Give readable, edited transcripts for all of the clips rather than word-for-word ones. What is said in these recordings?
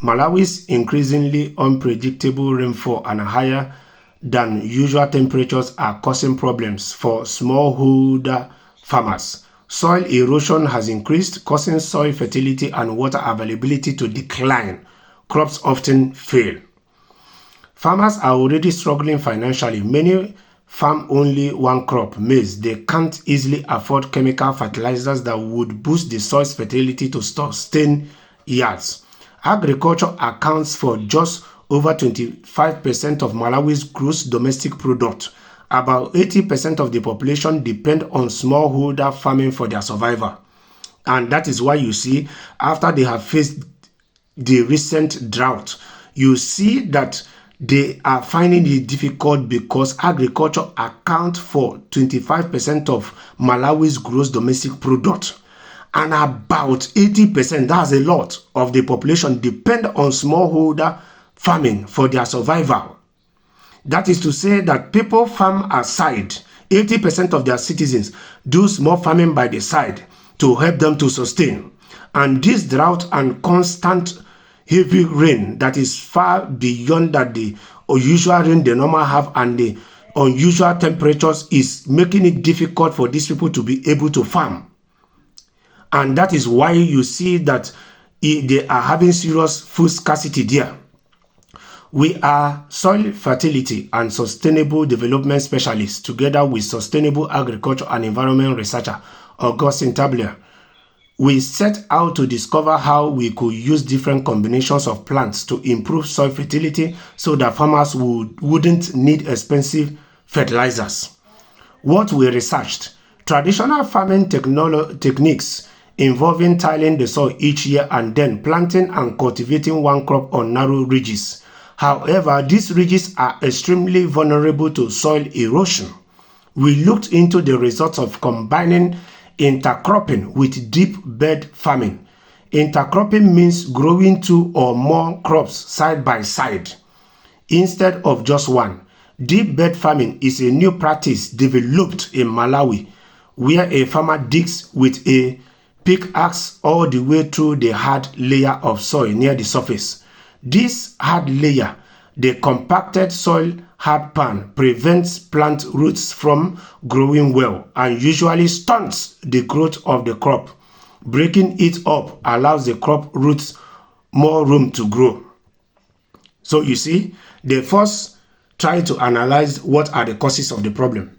Malawi's increasingly unpredictable rainfall and higher than usual temperatures are causing problems for smallholder farmers. Soil erosion has increased, causing soil fertility and water availability to decline. Crops often fail. Farmers are already struggling financially. Many farm only one crop, maize. They can't easily afford chemical fertilizers that would boost the soil's fertility to sustain yields. Agriculture accounts for just over 25% of Malawi's gross domestic product. About 80% of the population depend on smallholder farming for their survival. And that is why you see, after they have faced the recent drought, you see that they are finding it difficult because agriculture accounts for 25% of Malawi's gross domestic product. And about 80%, that's a lot, of the population depend on smallholder farming for their survival. That is to say that people farm aside. 80% of their citizens do small farming by the side to help them to sustain. And this drought and constant heavy rain that is far beyond that the usual rain they normally have and the unusual temperatures is making it difficult for these people to be able to farm. And that is why you see that they are having serious food scarcity there. We are soil fertility and sustainable development specialists together with sustainable agriculture and environment researcher Augustine Tabler. We set out to discover how we could use different combinations of plants to improve soil fertility so that farmers wouldn't need expensive fertilizers. What we researched: traditional farming techniques involving tilling the soil each year and then planting and cultivating one crop on narrow ridges. However, these ridges are extremely vulnerable to soil erosion. We looked into the results of combining intercropping with deep bed farming. Intercropping means growing two or more crops side by side instead of just one. Deep bed farming is a new practice developed in Malawi, where a farmer digs with a pickaxe all the way through the hard layer of soil near the surface. This hard layer, the compacted soil hard pan, prevents plant roots from growing well and usually stunts the growth of the crop. Breaking it up allows the crop roots more room to grow. So you see, they first try to analyze what are the causes of the problem.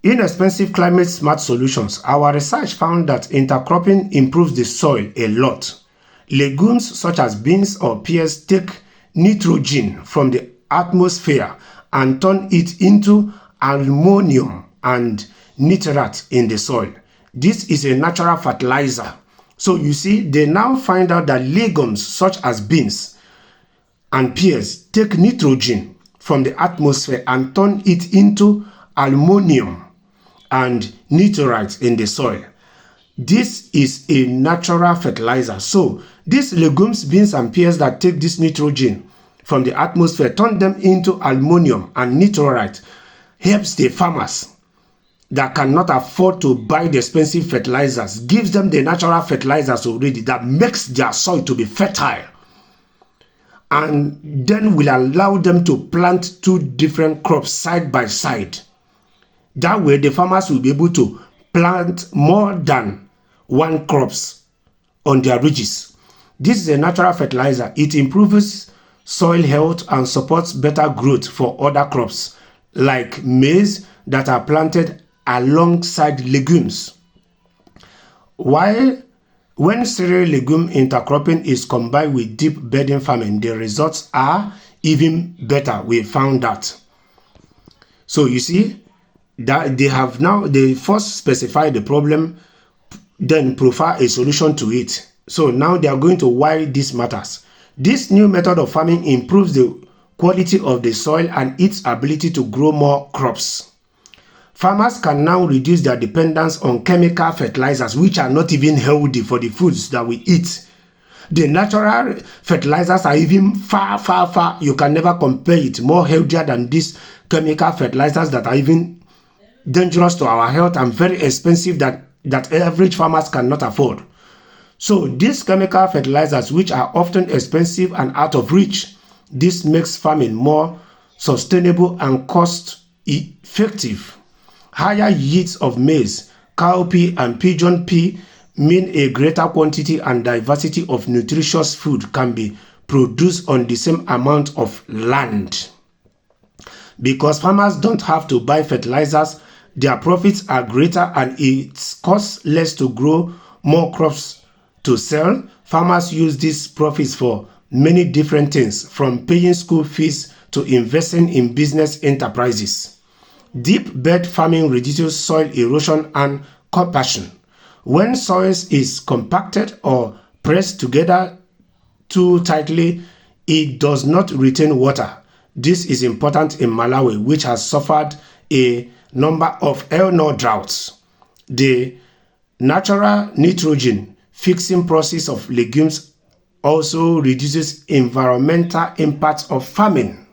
Inexpensive climate smart solutions. Our research found that intercropping improves the soil a lot. Legumes such as beans or peas take nitrogen from the atmosphere and turn it into ammonium and nitrate in the soil. This is a natural fertilizer. So you see, they now find out that legumes such as beans and peas take nitrogen from the atmosphere and turn it into ammonium and nitrate in the soil. This is a natural fertilizer. So these legumes, beans and peas that take this nitrogen from the atmosphere, turn them into ammonium and nitrate, helps the farmers that cannot afford to buy the expensive fertilizers, gives them the natural fertilizers already that makes their soil to be fertile, and then will allow them to plant two different crops side by side. That way the farmers will be able to plant more than one crops on their ridges. This is a natural fertilizer. It improves soil health and supports better growth for other crops like maize that are planted alongside legumes. When cereal legume intercropping is combined with deep bedding farming, the results are even better. We found that. So you see that they first specify the problem, then profile a solution to it. So now they are going to why this matters. This new method of farming improves the quality of the soil and its ability to grow more crops. Farmers can now reduce their dependence on chemical fertilizers, which are not even healthy for the foods that we eat. The natural fertilizers are even far, you can never compare it, more healthier than these chemical fertilizers that are even dangerous to our health and very expensive that average farmers cannot afford. So these chemical fertilizers, which are often expensive and out of reach, this makes farming more sustainable and cost effective. Higher yields of maize, cowpea, and pigeon pea mean a greater quantity and diversity of nutritious food can be produced on the same amount of land. Because farmers don't have to buy fertilizers, their profits are greater and it costs less to grow more crops to sell. Farmers use these profits for many different things, from paying school fees to investing in business enterprises. Deep bed farming reduces soil erosion and compaction. When soil is compacted or pressed together too tightly, it does not retain water. This is important in Malawi, which has suffered a number of El Nino droughts. The natural nitrogen fixing process of legumes also reduces environmental impacts of farming.